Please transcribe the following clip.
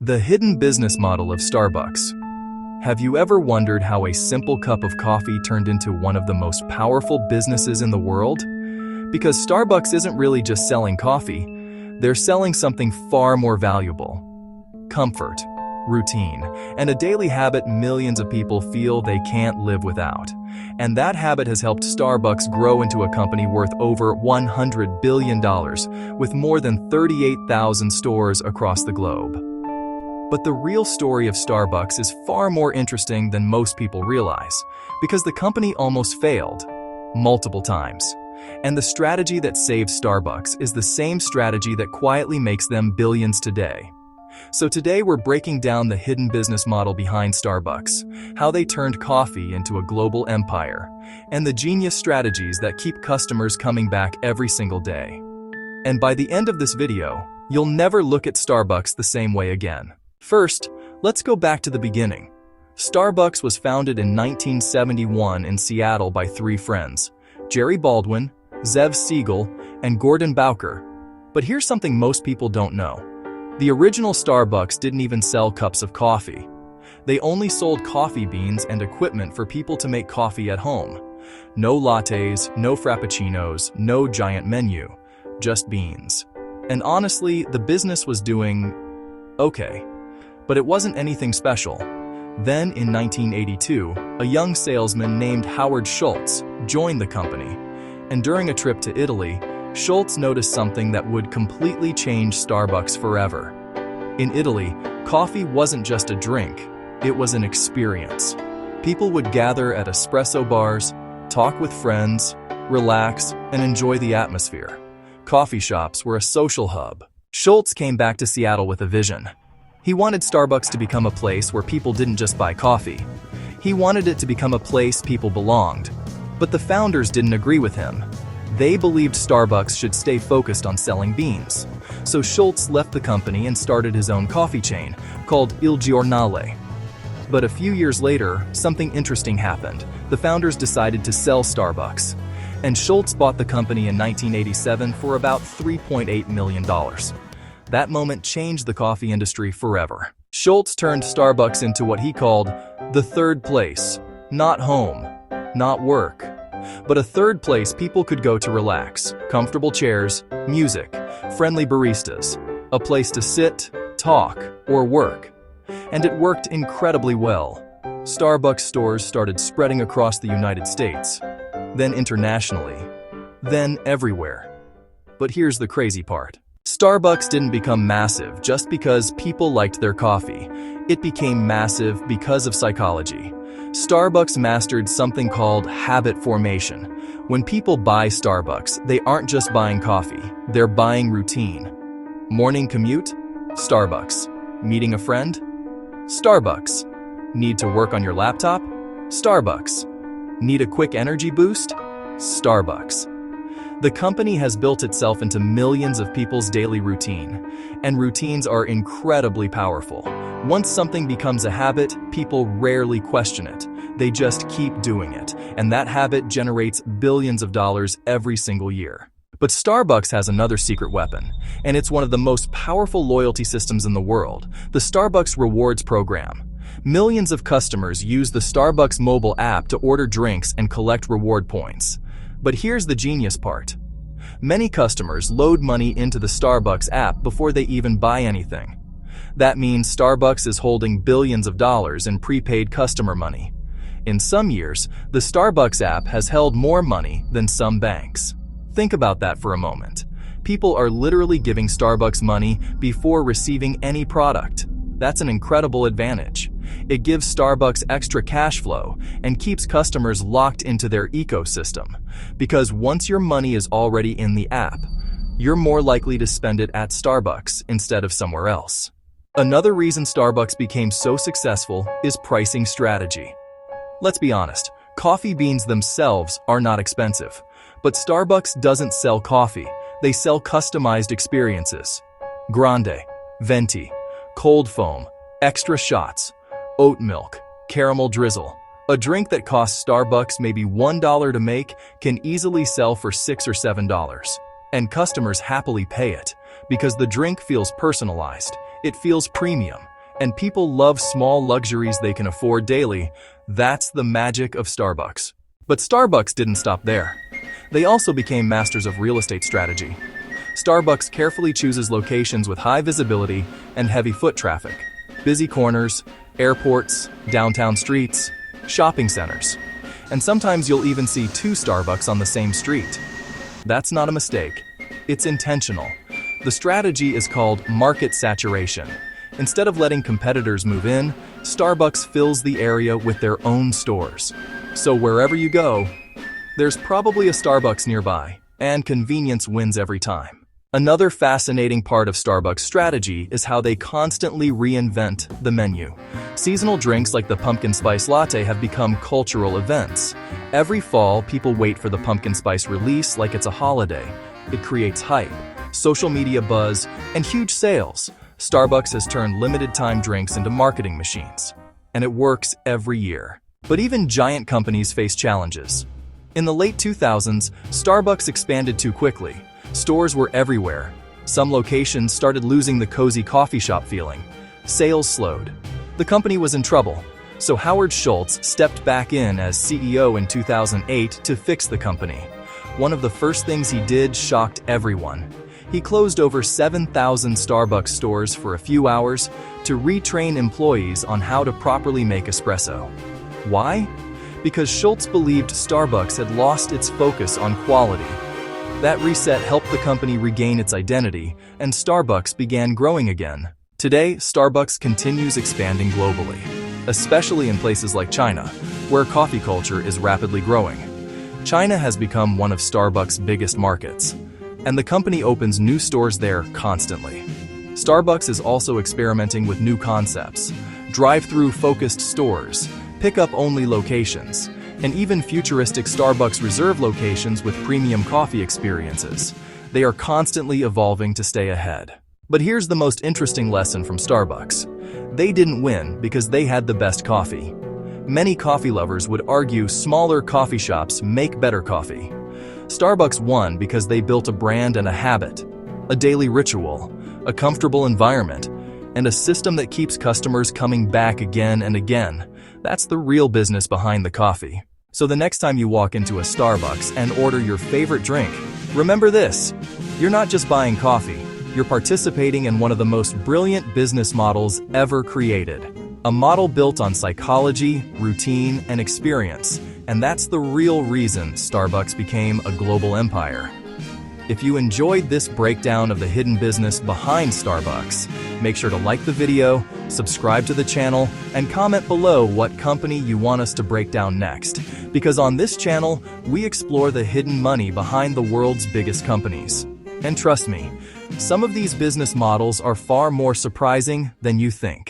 The hidden business model of Starbucks. Have you ever wondered how a simple cup of coffee turned into one of the most powerful businesses in the world? Because Starbucks isn't really just selling coffee, they're selling something far more valuable. Comfort, routine, and a daily habit millions of people feel they can't live without. And that habit has helped Starbucks grow into a company worth over $100 billion, with more than 38,000 stores across the globe. But the real story of Starbucks is far more interesting than most people realize, because the company almost failed multiple times. And the strategy that saved Starbucks is the same strategy that quietly makes them billions today. So today we're breaking down the hidden business model behind Starbucks, how they turned coffee into a global empire, and the genius strategies that keep customers coming back every single day. And by the end of this video, you'll never look at Starbucks the same way again. First, let's go back to the beginning. Starbucks was founded in 1971 in Seattle by three friends, Jerry Baldwin, Zev Siegel, and Gordon Bowker. But here's something most people don't know. The original Starbucks didn't even sell cups of coffee. They only sold coffee beans and equipment for people to make coffee at home. No lattes, no frappuccinos, no giant menu, just beans. And honestly, the business was doing okay. But it wasn't anything special. Then, in 1982, a young salesman named Howard Schultz joined the company. And during a trip to Italy, Schultz noticed something that would completely change Starbucks forever. In Italy, coffee wasn't just a drink, it was an experience. People would gather at espresso bars, talk with friends, relax, and enjoy the atmosphere. Coffee shops were a social hub. Schultz came back to Seattle with a vision. He wanted Starbucks to become a place where people didn't just buy coffee. He wanted it to become a place people belonged. But the founders didn't agree with him. They believed Starbucks should stay focused on selling beans. So Schultz left the company and started his own coffee chain, called Il Giornale. But a few years later, something interesting happened. The founders decided to sell Starbucks. And Schultz bought the company in 1987 for about $3.8 million. That moment changed the coffee industry forever. Schultz turned Starbucks into what he called the third place. Not home, not work, but a third place people could go to relax. Comfortable chairs, music, friendly baristas, a place to sit, talk, or work. And it worked incredibly well. Starbucks stores started spreading across the United States, then internationally, then everywhere. But here's the crazy part. Starbucks didn't become massive just because people liked their coffee. It became massive because of psychology. Starbucks mastered something called habit formation. When people buy Starbucks, they aren't just buying coffee, they're buying routine. Morning commute? Starbucks. Meeting a friend? Starbucks. Need to work on your laptop? Starbucks. Need a quick energy boost? Starbucks. The company has built itself into millions of people's daily routine, and routines are incredibly powerful. Once something becomes a habit, people rarely question it. They just keep doing it, and that habit generates billions of dollars every single year. But Starbucks has another secret weapon, and it's one of the most powerful loyalty systems in the world, the Starbucks Rewards program. Millions of customers use the Starbucks mobile app to order drinks and collect reward points. But here's the genius part. Many customers load money into the Starbucks app before they even buy anything. That means Starbucks is holding billions of dollars in prepaid customer money. In some years, the Starbucks app has held more money than some banks. Think about that for a moment. People are literally giving Starbucks money before receiving any product. That's an incredible advantage. It gives Starbucks extra cash flow and keeps customers locked into their ecosystem. Because once your money is already in the app, you're more likely to spend it at Starbucks instead of somewhere else. Another reason Starbucks became so successful is pricing strategy. Let's be honest, coffee beans themselves are not expensive. But Starbucks doesn't sell coffee, they sell customized experiences. Grande, venti, cold foam, extra shots, oat milk, caramel drizzle. A drink that costs Starbucks maybe $1 to make can easily sell for $6 or $7. And customers happily pay it because the drink feels personalized. It feels premium, and people love small luxuries they can afford daily. That's the magic of Starbucks. But Starbucks didn't stop there. They also became masters of real estate strategy. Starbucks carefully chooses locations with high visibility and heavy foot traffic. Busy corners, airports, downtown streets, shopping centers. And sometimes you'll even see two Starbucks on the same street. That's not a mistake. It's intentional. The strategy is called market saturation. Instead of letting competitors move in, Starbucks fills the area with their own stores. So wherever you go, there's probably a Starbucks nearby, and convenience wins every time. Another fascinating part of Starbucks' strategy is how they constantly reinvent the menu. Seasonal drinks like the pumpkin spice latte have become cultural events. Every fall, people wait for the pumpkin spice release like it's a holiday. It creates hype, social media buzz, and huge sales. Starbucks has turned limited-time drinks into marketing machines, and it works every year. But even giant companies face challenges. In the late 2000s, Starbucks expanded too quickly. Stores were everywhere. Some locations started losing the cozy coffee shop feeling. Sales slowed. The company was in trouble, so Howard Schultz stepped back in as CEO in 2008 to fix the company. One of the first things he did shocked everyone. He closed over 7,000 Starbucks stores for a few hours to retrain employees on how to properly make espresso. Why? Because Schultz believed Starbucks had lost its focus on quality. That reset helped the company regain its identity, and Starbucks began growing again. Today, Starbucks continues expanding globally, especially in places like China, where coffee culture is rapidly growing. China has become one of Starbucks' biggest markets, and the company opens new stores there constantly. Starbucks is also experimenting with new concepts, drive-through focused stores, pickup-only locations, and even futuristic Starbucks Reserve locations with premium coffee experiences. They are constantly evolving to stay ahead. But here's the most interesting lesson from Starbucks. They didn't win because they had the best coffee. Many coffee lovers would argue smaller coffee shops make better coffee. Starbucks won because they built a brand and a habit, a daily ritual, a comfortable environment, and a system that keeps customers coming back again and again. That's the real business behind the coffee. So the next time you walk into a Starbucks and order your favorite drink, remember this: you're not just buying coffee, you're participating in one of the most brilliant business models ever created. A model built on psychology, routine, and experience. And that's the real reason Starbucks became a global empire. If you enjoyed this breakdown of the hidden business behind Starbucks, make sure to like the video, subscribe to the channel, and comment below what company you want us to break down next. Because on this channel, we explore the hidden money behind the world's biggest companies. And trust me, some of these business models are far more surprising than you think.